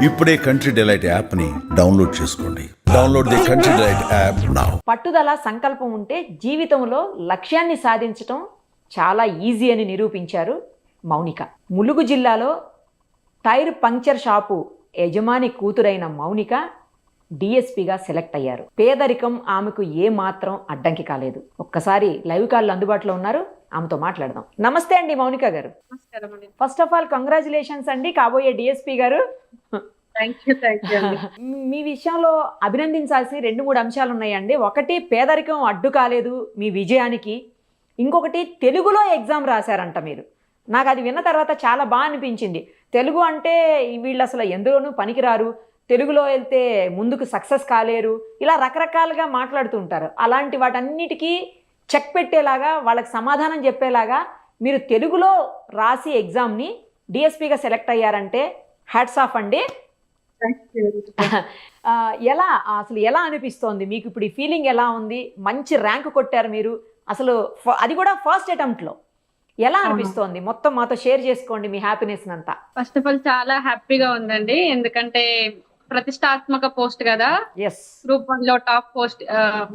ఇప్పుడే country delight app ని download చేసుకోండి. Download the country delight app now. పట్టుదల సంకల్పం ఉంటే జీవితంలో లక్ష్యాన్ని సాధించటం చాలా ఈజీ అని నిరూపించారు మౌనిక. ములుగు జిల్లాలో టైర్ పంక్చర్ షాపు యజమాని కూతురైన మౌనిక డిఎస్పీగా సెలెక్ట్ అయ్యారు. పేదరికం ఆమెకు ఏమాత్రం అడ్డంకి కాలేదు. ఒక్కసారి లైవ్ కాల్ అందుబాటులో ఉన్నారు, ఆమెతో మాట్లాడదాం. నమస్తే అండి మౌనిక గారు. ఫస్ట్ ఆఫ్ ఆల్ కంగ్రాచులేషన్స్ అండి కాబోయే డిఎస్పీ గారు. మీ విషయంలో అభినందించాల్సి 2-3 అంశాలు ఉన్నాయండి. ఒకటి, పేదరికం అడ్డు కాలేదు మీ విజయానికి. ఇంకొకటి, తెలుగులో ఎగ్జామ్ రాశారంట మీరు. నాకు అది విన్న తర్వాత చాలా బాగా అనిపించింది. తెలుగు అంటే వీళ్ళు అసలు ఎందులోనూ పనికిరారు, తెలుగులో వెళ్తే ముందుకు సక్సెస్ కాలేరు, ఇలా రకరకాలుగా మాట్లాడుతూ ఉంటారు. అలాంటి వాటన్నిటికీ చెక్ పెట్టేలాగా, వాళ్ళకి సమాధానం చెప్పేలాగా మీరు తెలుగులో రాసి ఎగ్జామ్ని డిఎస్పీగా సెలెక్ట్ అయ్యారంటే హ్యాట్స్ ఆఫ్ అండి. ఎలా అనిపిస్తోంది మీకు ఇప్పుడు? ఈ ఫీలింగ్ ఎలా ఉంది? మంచి ర్యాంక్ కొట్టారు మీరు, అసలు అది కూడా ఫస్ట్ అటెంప్ట్లో. ఎలా అనిపిస్తోంది? మొత్తం మాతో షేర్ చేసుకోండి మీ హ్యాపీనెస్ అంతా. ఫస్ట్ ఆఫ్ ఆల్ చాలా హ్యాపీగా ఉందండి, ఎందుకంటే ప్రతిష్టాత్మక పోస్ట్ కదా. గ్రూప్ 1 లో టాప్ పోస్ట్,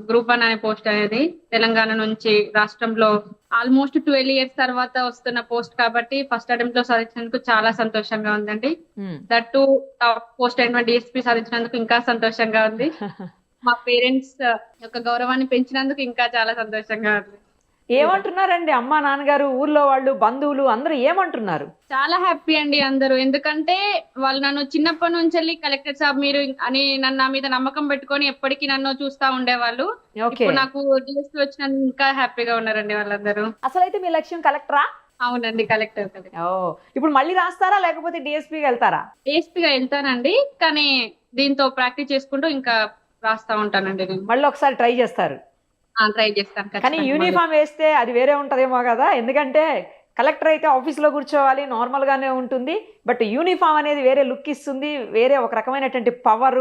గ్రూప్ 1 అనే పోస్ట్ అనేది తెలంగాణ నుంచి రాష్ట్రంలో ఆల్మోస్ట్ 12 years తర్వాత వస్తున్న పోస్ట్ కాబట్టి ఫస్ట్ అటెంప్ట్ లో సాధించినందుకు చాలా సంతోషంగా ఉందండి. దట్టు టాప్ పోస్ట్ అయిన డిఎస్పీ సాధించినందుకు ఇంకా సంతోషంగా ఉంది. మా పేరెంట్స్ యొక్క గౌరవాన్ని పెంచినందుకు ఇంకా చాలా సంతోషంగా ఉంది. ఏమంటున్నారండి అమ్మా నాన్నగారు, ఊర్లో వాళ్ళు, బంధువులు అందరూ ఏమంటున్నారు? చాలా హ్యాపీ అండి అందరూ, ఎందుకంటే వాళ్ళు నన్ను చిన్నప్పటి నుంచి వెళ్ళి కలెక్టర్ సాబ్ మీరు అని నన్ను నా మీద నమ్మకం పెట్టుకొని ఎప్పటికీ నన్ను చూస్తా ఉండేవాళ్ళు. ఇప్పుడు నాకు డిఎస్పీ వచ్చినందుకు ఇంకా హ్యాపీగా ఉన్నారండి వాళ్ళందరూ. అసలైతే మీ లక్ష్యం కలెక్టరా? అవునండి, కలెక్టర్. ఇప్పుడు మళ్ళీ రాస్తారా లేకపోతే డిఎస్పీగా వెళ్తారా? డిఎస్పీగా వెళ్తానండి, కానీ దీంతో ప్రాక్టీస్ చేసుకుంటూ ఇంకా రాస్తా ఉంటానండి. మళ్ళీ ఒకసారి ట్రై చేస్తారు? ట్రై చేస్తాను. కానీ యూనిఫామ్ వేస్తే అది వేరే ఉంటదేమో కదా, ఎందుకంటే కలెక్టర్ అయితే ఆఫీస్లో కూర్చోవాలి, నార్మల్గానే ఉంటుంది. బట్ యూనిఫామ్ అనేది వేరే లుక్ ఇస్తుంది, వేరే ఒక రకమైనటువంటి పవర్,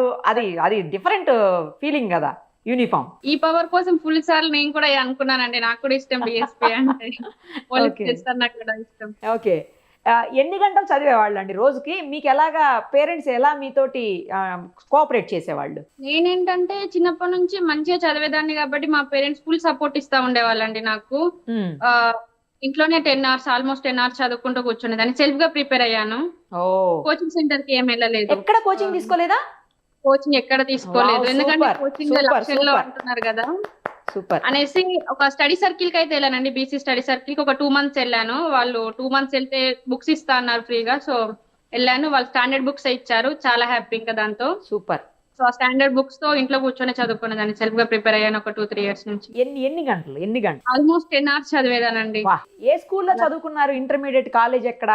అది డిఫరెంట్ ఫీలింగ్ కదా యూనిఫామ్. ఈ పవర్ కోసం ఫుల్ సార్లు నేను కూడా అనుకున్నానండి, నాకు కూడా ఇష్టం డిఎస్పీ అంటే. నాకు కూడా ఇష్టం. ఓకే, ఎన్ని గంటలు చదివేవాళ్ళండి రోజుకి? మీకు ఎలాగా పేరెంట్స్ ఎలా మీతోటి కోఆపరేట్ చేసేవాళ్ళు? నేనేంటంటే చిన్నప్పటి నుంచి మంచిగా చదివేదాన్ని కాబట్టి మా పేరెంట్స్ ఫుల్ సపోర్ట్ ఇస్తా ఉండేవాళ్ళండి నాకు. ఇంట్లోనే 10 hours, ఆల్మోస్ట్ 10 hours చదువుకుంటూ కూర్చునేదాన్ని. సెల్ఫ్ గా ప్రిపేర్ అయ్యాను. కోచింగ్ సెంటర్ కి ఏం వెళ్ళలేదు. ఎక్కడ కోచింగ్ తీసుకోలేదా? కోచింగ్ ఎక్కడ తీసుకోలేదు, ఎందుకంటే కోచింగ్ లక్షల్లో అంటున్నారు కదా అనేసి. ఒక స్టడీ సర్కిల్ కి అయితే వెళ్ళానండి, బీసీ స్టడీ సర్కిల్ కి ఒక 2 months వెళ్ళాను. వాళ్ళు 2 months వెళ్తే బుక్స్ ఇస్తా అన్నారు ఫ్రీగా. సో వెళ్ళాను, వాళ్ళు స్టాండర్డ్ బుక్స్ ఇచ్చారు. చాలా హ్యాపీ ఇంకా దాంతో. సూపర్. సో ఆ స్టాండర్డ్ బుక్స్ తో ఇంట్లో కూర్చొని చదువుకునేదాన్ని. సెల్ఫ్ గా ప్రిపేర్ అయ్యాను ఒక 2-3 years నుంచి. ఎన్ని గంటలు? Almost 10 hours చదివేదానండి. ఏ స్కూల్లో చదువుకున్నారు? ఇంటర్మీడియట్, కాలేజ్ ఎక్కడ?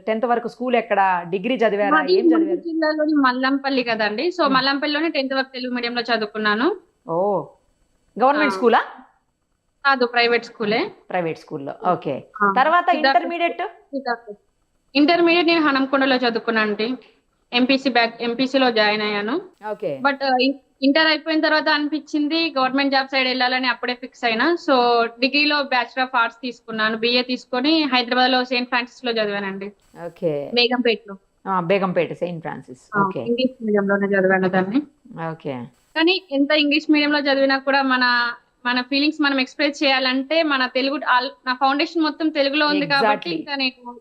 10th వరకు స్కూల్ ఎక్కడ? డిగ్రీ చదివారా? ఏం చదివారు? జిల్లాలోని మల్లంపల్లి కదండి. సో మల్లంపల్లిలోనే 10th వరకు తెలుగు మీడియం లో చదువుకున్నాను. గవర్నమెంట్ స్కూలా? కాదు, ప్రైవేట్ స్కూలే. ప్రైవేట్ స్కూల్లో. ఓకే, తర్వాత ఇంటర్మీడియట్ నేను హనంకొండలో చదువుకున్నాను. ఎంపీసీలో జాయిన్ అయ్యాను. బట్ ఇంటర్ అయిపోయిన తర్వాత అనిపించింది గవర్నమెంట్ జాబ్ సైడ్ వెళ్ళాలని, అప్పుడే ఫిక్స్ అయినా. సో డిగ్రీలో బ్యాచిలర్ ఆఫ్ ఆర్ట్స్ తీసుకున్నాను. బిఏ తీసుకొని హైదరాబాద్ లో సెయింట్ ఫ్రాన్సిస్ లో చదివానండి. Begumpet saint Francis. English medium లోనే చదివాను దాన్ని. కానీ ఎంత ఇంగ్లీష్ మీడియం లో చదివినా కూడా మన ఫీలింగ్స్ మనం ఎక్స్ప్రెస్ చేయాలంటే మన తెలుగు, నా ఫౌండేషన్ మొత్తం తెలుగులో ఉంది కాబట్టి ఇంకా నేను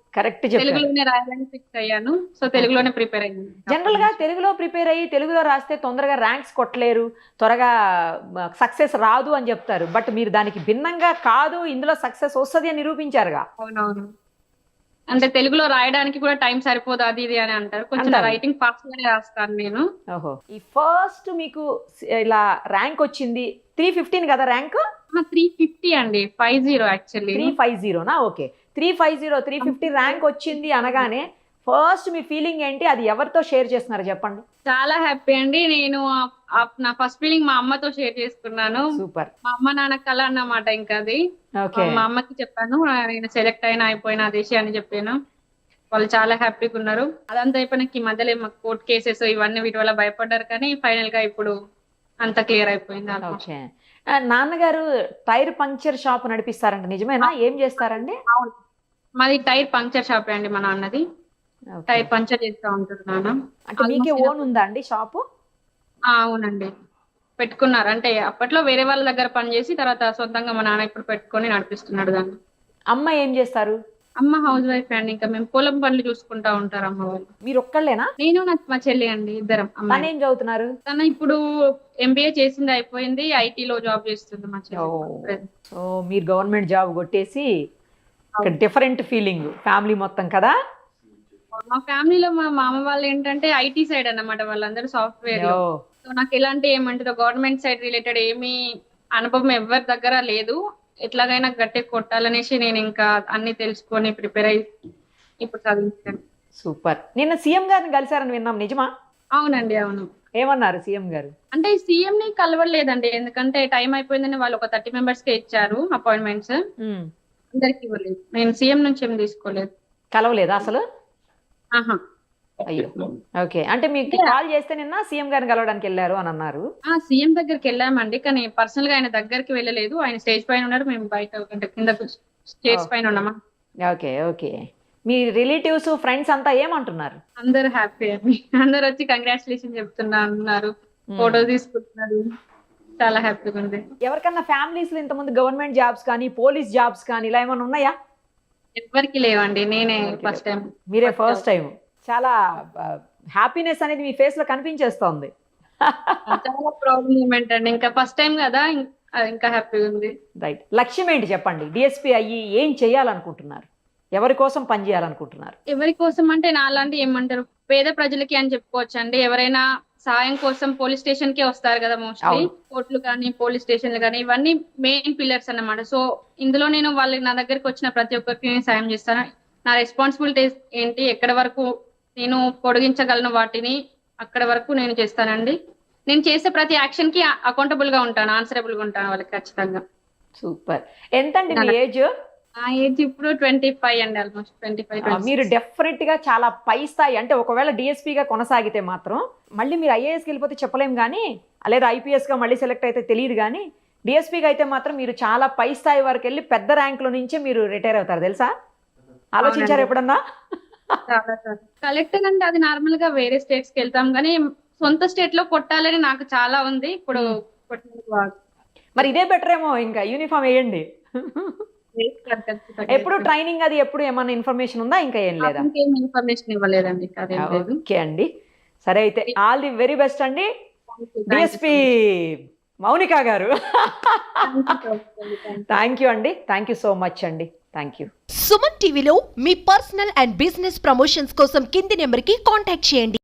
తెలుగులోనే రాయాలని ఫిక్స్ అయ్యాను. సో తెలుగులోనే ప్రిపేర్ అయ్యాను. జనరల్ గా తెలుగులో ప్రిపేర్ అయ్యి తెలుగులో రాస్తే తొందరగా ర్యాంక్స్ కొట్టలేరు, త్వరగా సక్సెస్ రాదు అని చెప్తారు. బట్ మీరు దానికి భిన్నంగా కాదు, ఇందులో సక్సెస్ వస్తుంది అని నిరూపించారుగా. అవునవును, అంటే తెలుగులో రాయడానికి కూడా టైం సరిపోదు అది ఇది అని అంటారు. కొంచెం రైటింగ్ ఫాస్ట్ గానే రాస్తాను నేను. ఈ ఫస్ట్ మీకు ఇలా ర్యాంక్ వచ్చింది 315 కదా ర్యాంక్? 350 అండి, 50 యాక్చువల్లీ. 350నా? ఓకే, 350 ర్యాంక్ వచ్చింది అనగానే ఫస్ట్ మీ ఫీలింగ్ ఏంటి? అది ఎవరితో షేర్ చేస్తున్నారు చెప్పండి. చాలా హ్యాపీ అండి. నేను నా ఫస్ట్ ఫీలింగ్ మా అమ్మతో షేర్ చేసుకున్నాను. సూపర్. మా అమ్మ నాన్న కళ అన్నమాట. ఇంకా అది మా అమ్మకి చెప్పాను, నేను సెలెక్ట్ అయిపోయిన దేశీ అని చెప్పాను. వాళ్ళు చాలా హ్యాపీగా ఉన్నారు. అదంతా అయిపోయినాక ఈ మధ్యలో మాకు కోర్ట్ కేసెస్ ఇవన్నీ వీటి వల్ల భయపడ్డారు, కానీ ఫైనల్ గా ఇప్పుడు అంత క్లియర్ అయిపోయింది. నాన్నగారు టైర్ పంక్చర్ షాప్ నడిపిస్తారంట, నిజమేనా? ఏం చేస్తారండి? మాది టైర్ పంక్చర్ షాప్ అండి మా నాన్నది. టైర్ పంచర్ చేస్తూ ఉంటాడు నాన్న. అంటే మీకే ఓన్ ఉందా అండి షాపు? అవునండి, పెట్టుకున్నారు. అంటే అప్పట్లో వేరే వాళ్ళ దగ్గర పనిచేసి తర్వాత సొంతంగా మా నాన్న ఇప్పుడు పెట్టుకొని నడిపిస్తున్నాడు దాన్ని. అమ్మ ఏం చేస్తారు? అమ్మ హౌస్ వైఫ్ అండి, ఇంకా మేము పొలం పనులు చూసుకుంటా ఉంటారు అమ్మ వాళ్ళు. మీరు ఒక్కళ్ళేనా? నేను మా చెల్లి అండి, ఇద్దరం. తను ఏం చదువుతున్నారు? తను ఇప్పుడు MBA చేసింది, అయిపోయింది, ఐటీలో జాబ్ చేస్తుంది మా చెల్లి. సో మీరు గవర్నమెంట్ జాబ్ కొట్టేసి డిఫరెంట్ ఫీలింగ్ ఫ్యామిలీ మొత్తం కదా? మా ఫ్యామిలీలో మా మామ వాళ్ళు ఏంటంటే IT సైడ్ అన్నమాట, వాళ్ళందరూ సాఫ్ట్వేర్. సో నాకు ఎలాంటి ఏమంటారు గవర్నమెంట్ సైడ్ రిలేటెడ్ ఏమీ అనుభవం ఎవరి దగ్గర లేదు. ఎట్లాగైనా గట్టి కొట్టాలనేసి నేను ఇంకా అన్ని తెలుసుకొని ప్రిపేర్ అయ్యి ఇప్పుడు చదివించాను. సూపర్. నిన్న సీఎం గారిని కలిసారని విన్నాం, నిజమా? అవునండి, అవును. ఏమన్నారు సీఎం గారు? అంటే సీఎం ని కలవలేదండి, ఎందుకంటే టైం అయిపోయిందని వాళ్ళు ఒక 30 మెంబర్స్ కే ఇచ్చారు అపాయింట్మెంట్స్, అందరికి ఇవ్వలేదు. నేను సీఎం నుంచి ఏం తీసుకోలేదు. కలవలేదా అసలు? ఆహా. అయ్యో, ఓకే. అంటే మీకు కాల్ చేస్తే నిన్న సీఎం గారిని కలవడానికి వెళ్ళారు అని అన్నారు. సీఎం దగ్గరికి వెళ్ళామండి, కానీ పర్సనల్ గా ఆయన దగ్గరికి వెళ్ళలేదు. ఆయన స్టేజ్ పైన ఉన్నారు, మేము బయట అంటే కింద స్టేజ్ పైన ఉన్నామా. Okay, okay. మీ రిలేటివ్స్ ఫ్రెండ్స్ అంతా ఏమంటున్నారు? అందరు హ్యాపీ అండి, అందరు వచ్చి కంగ్రాచులేషన్ చెప్తున్నారు, ఫోటోస్ తీసుకుంటున్నారు, చాలా హ్యాపీగా ఉంది. ఎవరికన్నా ఫ్యామిలీస్ లో ఇంతమంది గవర్నమెంట్ జాబ్స్ కానీ పోలీస్ జాబ్స్ కానీ ఇలా ఏమైనా ఉన్నాయా? ఎవరికి లేవండి, నేనే ఫస్ట్ టైం. మీరే ఫస్ట్ టైం. చాలా హ్యాపీనెస్ అనేది మీ ఫేస్ లో కనిపించేస్తోంది. చాలా ప్రౌడ్ మూమెంట్ అండి, ఇంకా ఫస్ట్ టైం కదా, ఇంకా హ్యాపీగా ఉంది. రైట్. లక్ష్యం ఏంటి చెప్పండి? డిఎస్పీ అయ్యి ఏం చేయాలనుకుంటున్నారు? ఎవరి కోసం పని చేయాలనుకుంటున్నారు? ఎవరి కోసం అంటే నాలాంటి ఏమంటారు పేద ప్రజలకి అని చెప్పుకోవచ్చు అండి. ఎవరైనా సాయం కోసం పోలీస్ స్టేషన్ కే వస్తారు కదా మోస్ట్లీ. కోర్టులు కానీ పోలీస్ స్టేషన్లు కానీ ఇవన్నీ మెయిన్ పిల్లర్స్ అన్నమాట. సో ఇందులో నేను వాళ్ళకి నా దగ్గరికి వచ్చిన ప్రతి ఒక్కరికి నేను సాయం చేస్తాను. నా రెస్పాన్సిబిలిటీ ఏంటి, ఎక్కడ వరకు నేను పొడిగించగలను వాటిని అక్కడ వరకు నేను చేస్తానండి. నేను చేసే ప్రతి యాక్షన్ కి అకౌంటబుల్ గా ఉంటాను, ఆన్సరబుల్ గా ఉంటాను వాళ్ళకి ఖచ్చితంగా. సూపర్. ఎంతండి మీ ఏజ్? నా ఏజ్ ఇప్పుడు 25 అండి, ఆల్మోస్ట్ 25. మీరు డెఫినెట్ గా చాలా పై స్థాయి, అంటే ఒకవేళ డిఎస్పీగా కొనసాగితే మాత్రం మళ్ళీ మీరు ఐఏఎస్కి వెళ్ళిపోతే చెప్పలేం కానీ, లేదా IPS గా మళ్ళీ సెలెక్ట్ అయితే తెలియదు కానీ, డిఎస్పీగా అయితే మాత్రం మీరు చాలా పై స్థాయి వరకు వెళ్ళి పెద్ద ర్యాంకుల నుంచే మీరు రిటైర్ అవుతారు తెలుసా? ఆలోచించారు ఎప్పుడన్నా? కలెక్టర్ అంటే అది నార్మల్ గా వేరే స్టేట్స్ కి వెళ్తాం కానీ సొంత స్టేట్ లో కొట్టాలని నాకు చాలా ఉంది. ఇప్పుడు మరి ఇదే బెటర్ ఏమో, ఇంకా యూనిఫామ్ వేయండి. ఎప్పుడు ట్రైనింగ్ అది ఎప్పుడు ఏమన్నా ఇన్ఫర్మేషన్ ఉందా? ఇంకా ఏం లేదా? ఇన్ఫర్మేషన్ ఇవ్వలేదండి. ఓకే అండి, సరే అయితే ఆల్ ది వెరీ బెస్ట్ అండి డిఎస్పీ మౌనిక గారు. థ్యాంక్ యూ అండి, థ్యాంక్ యూ సో మచ్ అండి, థ్యాంక్ యూ. సుమన్ టీవీలో మీ పర్సనల్ అండ్ బిజినెస్ ప్రమోషన్స్ కోసం కింది నెంబర్కి కాంటాక్ట్ చేయండి.